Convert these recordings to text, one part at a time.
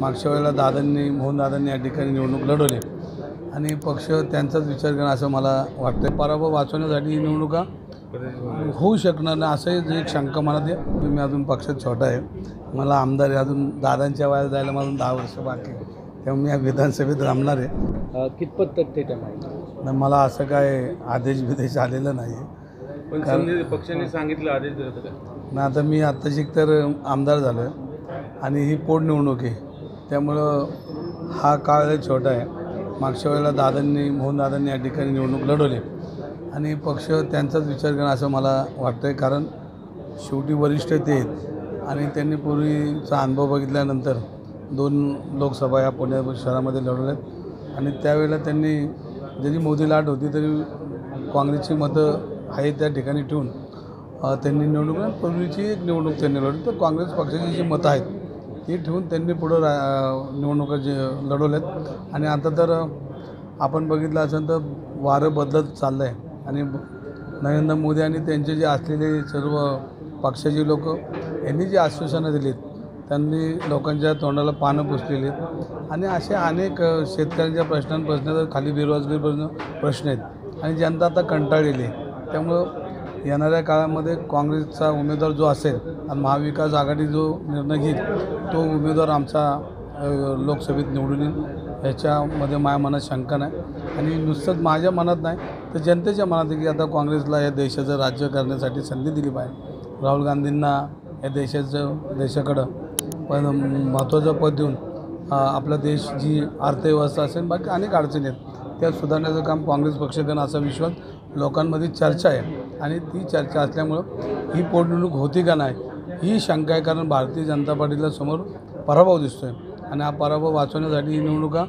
मागच्या वेळेला मोहनदादांनी या ठिकाणी निवडणूक लढवली आणि पक्ष त्यांचाच विचार करणं असं मला वाटतं. पराभव वाचवण्यासाठी ही निवडणुका होऊ शकणार नाही असं जे एक शंका मनात आहे. मी अजून पक्षात छोटा आहे, मला आमदार आहे, अजून दादांच्या वयात जायला मला 10 वर्ष बाकी आहे, त्यामुळे मी या विधानसभेत रमणार आहे. कितपत तथ्य त्या माहिती मला असं काय आदेश आलेलं नाही आहे. पण पक्षाने सांगितलं आदेश दिला होता ना. आता मी आत्ताशी तर आमदार झालो आहे आणि ही पोटनिवडणूक आहे, त्यामुळं हा काळ छोटा आहे. मागच्या वेळेला मोहनदादांनी या ठिकाणी निवडणूक लढवली आणि पक्ष त्यांचाच विचार करणं असं मला वाटतं आहे. कारण शेवटी वरिष्ठ ते आहेत आणि त्यांनी पूर्वीचा अनुभव बघितल्यानंतर 2 लोकसभा या पुणे शहरामध्ये लढवल्यात आणि त्यावेळेला त्यांनी जरी मोदी लाट होती तरी काँग्रेसची मतं आहे त्या ठिकाणी ठेवून त्यांनी निवडणूक पूर्वीची एक निवडणूक त्यांनी लढवली. तर काँग्रेस पक्षाची जी मतं आहेत ती ठेवून त्यांनी पुढं निवडणुका जे लढवल्यात आणि आता तर आपण बघितलं असेल तर वारं बदलत चाललं आहे आणि नरेंद्र मोदी आणि त्यांचे जे असलेले सर्व पक्षाचे लोक यांनी जी आश्वासनं दिलीत त्यांनी लोकांच्या तोंडाला पानं पुसलेली आहेत आणि असे अनेक शेतकऱ्यांच्या प्रश्नांपासून खाली बेरोजगारी प्रश्न आहेत आणि जनता आता कंटाळलेली आहे. त्यामुळं येणाऱ्या काळामध्ये काँग्रेसचा उमेदवार जो असेल आणि महाविकास आघाडी जो निर्णय घेईल तो उमेदवार आमचा लोकसभेत निवडून येईल याच्यामध्ये माझ्या मनात शंका नाही. आणि नुसतंच माझ्या मनात नाही तर जनतेच्या मनात आहे की आता काँग्रेसला या देशाचं राज्य करण्यासाठी संधी दिली पाहिजे. राहुल गांधींना या देशाकडं पण महत्त्वाचं पद देऊन आपला देश जी अर्थव्यवस्था असेल बाकी अनेक अडचणी आहेत त्या सुधारण्याचं काम काँग्रेस पक्ष करणं असा विश्वास लोकांमध्ये चर्चा आहे आणि ती चर्चा असल्यामुळं ही पोटनिवडणूक होती का नाही ही शंका आहे. कारण भारतीय जनता पार्टीला समोर पराभव दिसतो आहे आणि हा पराभव वाचवण्यासाठी ही निवडणुका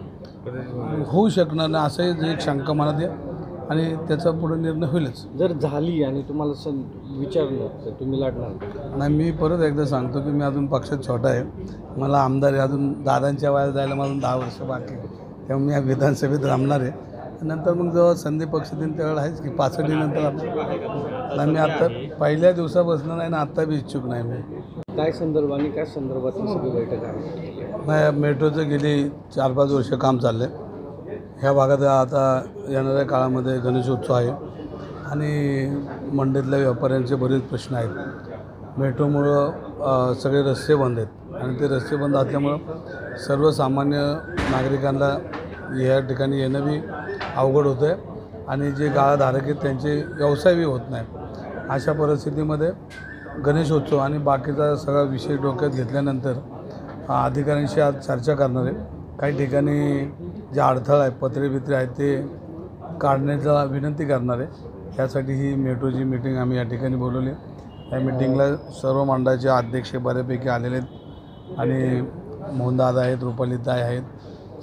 होऊ शकणार नाही असं जे एक शंका मनात आहे आणि त्याचा पुढे निर्णय होईलच. जर झाली आणि तुम्हाला विचारलं तर तुम्ही लढणार नाही. मी परत एकदा सांगतो की मी अजून पक्षात छोटा आहे, मला आमदार आहे, अजून दादांच्या वयात जायला मला 10 वर्ष बाकी आहे, त्यामुळे मी या विधानसभेत रमणार आहे. नंतर मग जेव्हा संधी पक्ष देईन त्यावेळेला आहेच की 65 नंतर आपण. मी आत्ता पहिल्या दिवसापासून नाही ना आत्ता बी इच्छुक नाही. मी काय संदर्भ आणि काय संदर्भात सगळी बैठक आहे? नाही, मेट्रोचं गेली 4-5 वर्ष काम चाललं आहे. ह्या भागात आता येणाऱ्या काळामध्ये गणेशोत्सव आहे आणि मंडईतल्या व्यापाऱ्यांचे बरेच प्रश्न आहेत. मेट्रोमुळं सगळे रस्ते बंद आहेत आणि ते रस्ते बंद असल्यामुळं सर्वसामान्य नागरिकांना या ठिकाणी येणं बी अवघड होतं आहे आणि जे गाळाधारक आहेत त्यांचे व्यवसायही होत नाही. अशा परिस्थितीमध्ये गणेशोत्सव आणि बाकीचा सगळा विषय डोक्यात घेतल्यानंतर अधिकाऱ्यांशी आज चर्चा करणार आहे. काही ठिकाणी जे अडथळा आहे पत्रे आहेत ते काढण्याचा विनंती करणार आहे. त्यासाठी ही मेट्रोची मीटिंग आम्ही या ठिकाणी बोलवली. या मीटिंगला सर्व मंडळाचे अध्यक्ष बऱ्यापैकी आलेले आहेत आणि मोहनदादा आहेत, रुपालीताई आहेत,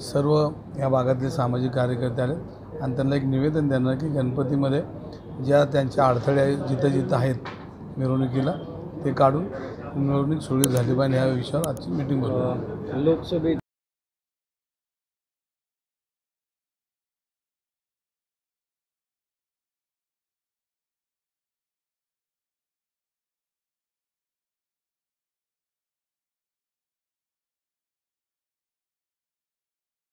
सर्व या भागातले सामाजिक कार्यकर्ते आले आणि त्यांना एक निवेदन देणार की गणपतीमध्ये ज्या त्यांच्या अडथळे आहेत जिथं आहेत मिरवणुकीला ते काढून मिरवणूक सुरळीत झाली पाहिजे ह्या विषयावर आजची मीटिंग बोलवली. लोकसभेत